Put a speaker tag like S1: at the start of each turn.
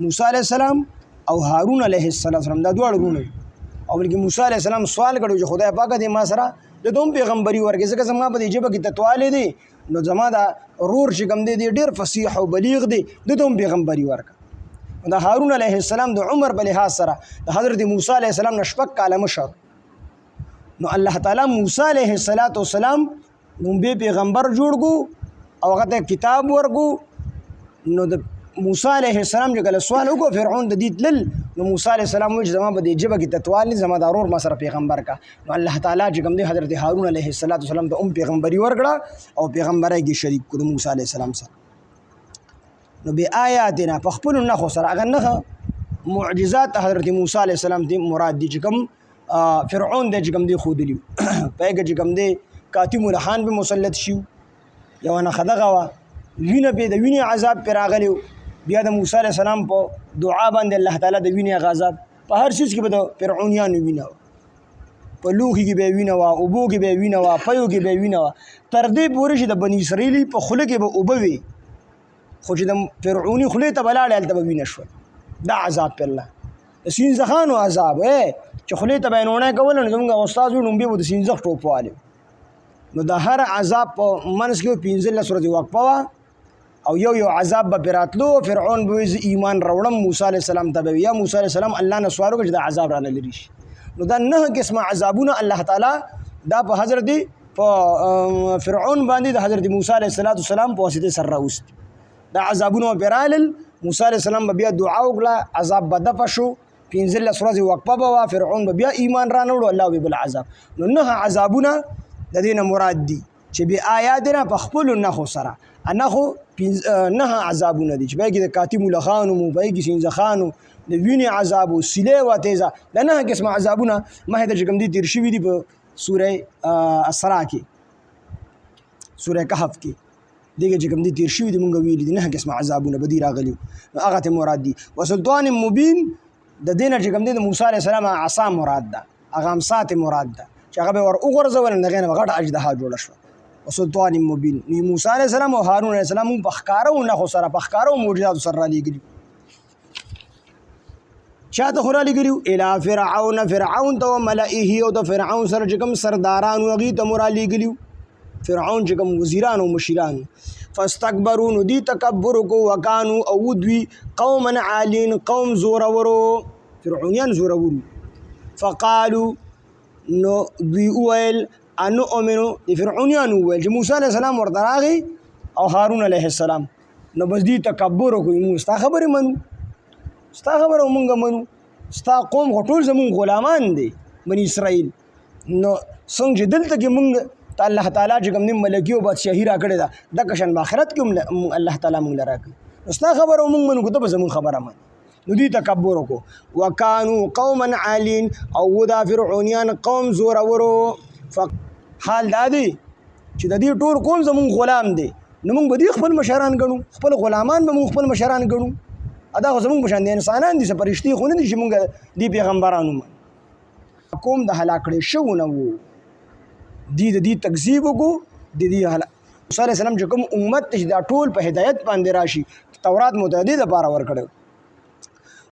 S1: موسی علیه السلام او هارون علیه السلام دا دواړه ورونه او بلکې موسی علیه السلام سوال کړو چې خدای پاک دې ما سره د دوم پیغمبري ورکړي ځکه زما په دې ژبه کې تتوالی دی نو زما دا رور چې کوم دی ډېر فصیح او بلیغ دی د دوم پیغمبري ورکړه د هارون علیه السلام د عمر په لحاظ سره د حضرت موسی علیه السلام نه شپږ کاله مشر نو الله تعالی موسی علیه السلام لومبی پیغمبر جوړ کو او هغه ته کتاب ورکو نو د موسی علیه السلام چې کله سوال وکړو فرعون د دې تلل نو موسی علیه السلام وایي چې زما په دې ژبه کې تتوال نه زما د ورور ما سره پیغمبر کا نو الله تعالی چې کوم دی حضرت هارون علیه السلام ته پیغمبري ورکړه او پیغمبرۍ کې شریک کړو موسی علیه السلام سره نو بیا آیاتنا په خپلو نښو سره هغه نښه معجزات حضرت موسی علیه السلام ته مراد دي چې کوم فرعون دی چې کوم دی ښودلي په هغې چې کوم دی کاتم الخان به مسلط شي یوه نښه دغه وه وینه پې د وینې عذاب پې راغلی بیا د موسی علیه السلام په دعا باندې الله تعالی د وینې هغه عذاب په هر څیز کې به د فرعونیانو وینه وه په لوښي کې به یې وینه وه اوبو کې به یې وینه وه پیو کې به یې وینه وه تر دې پورې چې د بني اسرایلي په خوله کې به اوبه وي خو چې د فرعوني خولې ته به لاړې هلته به وینه شول دا عذاب پې الله د سینځخانو عذاب چې خولې ته به یې نوڼی کوله نو زموږ استاد وي لومبې به د سینځخ ټوپ والی نو د هر عذاب په منځ کې 15 ورځې وقفه وه او یو عذاب به پرې راتلو فرعون به وایي زه ایمان راوړم موسی علیه السلام ته به وي یا موسی علیه السلام الله نه سوال وکړي چې دا عذاب رانه لرې شي نو دا 9 قسمه عذابونه الله تعالی دا په حضرت په فرعون باندې د حضرت موسی علیه السلام په واسطه سره راوستي دا عذابونه پرې رالل موسی علیه السلام به بیا دعا وکړه عذاب به دفع شو 15 ورځې وقفه به وه فرعون به بیا ایمان رانه وړو الله به بل عذاب نو 9 عذابونه د دې نه مراد دي چې بیا آیاتنا په خپلو نښو سره نښو 9 عذابونه دي چې په کې د کاتم الخان مو په کې سینځخانو د وینې عذاب او سیلې و تیزه د 9 قسمه عذابونه مخې ته چې کوم دي تیر شوي دي په سوره اسراء کې سوره کهف کې دغه چې کوم دي تیر شوي دي مونږ ویلي دي 9 قسمه عذابونه به دي راغلي نو هغه ته مراد دي وسلطان مبین د دینه چې کوم دي د موسی علیه السلام عصا مراد ده هغه امسات مراد ده چې هغه به ور وګرځول نه غنه غټ اجدها جوړ شو وسلطان مبین نو موسی علیه السلام او هارون علیه السلام په ښکارو نښو سره په ښکارو معجزاتو سره رالیږلي چاته خو رالیږلي الی فرعون ته وملئه او د فرعون سره چې کوم سردارانو هغې ته مو رالیږلي فرعون چې کوم وزیران او مشیران فاستکبروا نو دوی تکبر وکړو وکانو او دوی قوما عالین قوم زورورو فرعونیان زورورو فقالو نو دوی وویل انو امنو د فرعونیانو وویل چې موسی علیه السلام ورته راغی او هارون علیه السلام نو بس دوی تکبر وکړو موږ ستا خبرې منو ستا خبره موږ منو ستا قوم خو ټول زموږ غلامان دی بني اسرائیل نو څنګه چې دلته کې موږ ته الله تعالی چې کوم دی ملکي او بادشاهي راکړې ده دغه شان په آخرت کې هم الله تعالی موږ له راکړي نو ستا خبره موږ منو که ته به زموږ خبره منو نو دوی تکبر وکړو وکانو قوما عالین او دا فرعونیان قوم زورورو حال دا دی چې د دې ټول قوم زموږ غلام دی نو موږ به دې خپل مشران ګڼو خپل غلامان به موږ خپل مشران ګڼو دا خو زموږ په شان دي انسانان دي څه فرشتې خو نه دي چې موږ دې پیغمبرانو من قوم د هلاک کړی شوو نه وو دوی د دې تکذیب وکړو د دې موسی علیه السلام چې کوم امت چې دا ټول په هدایت باندې راشي تورات مو د دې دپاره ورکړی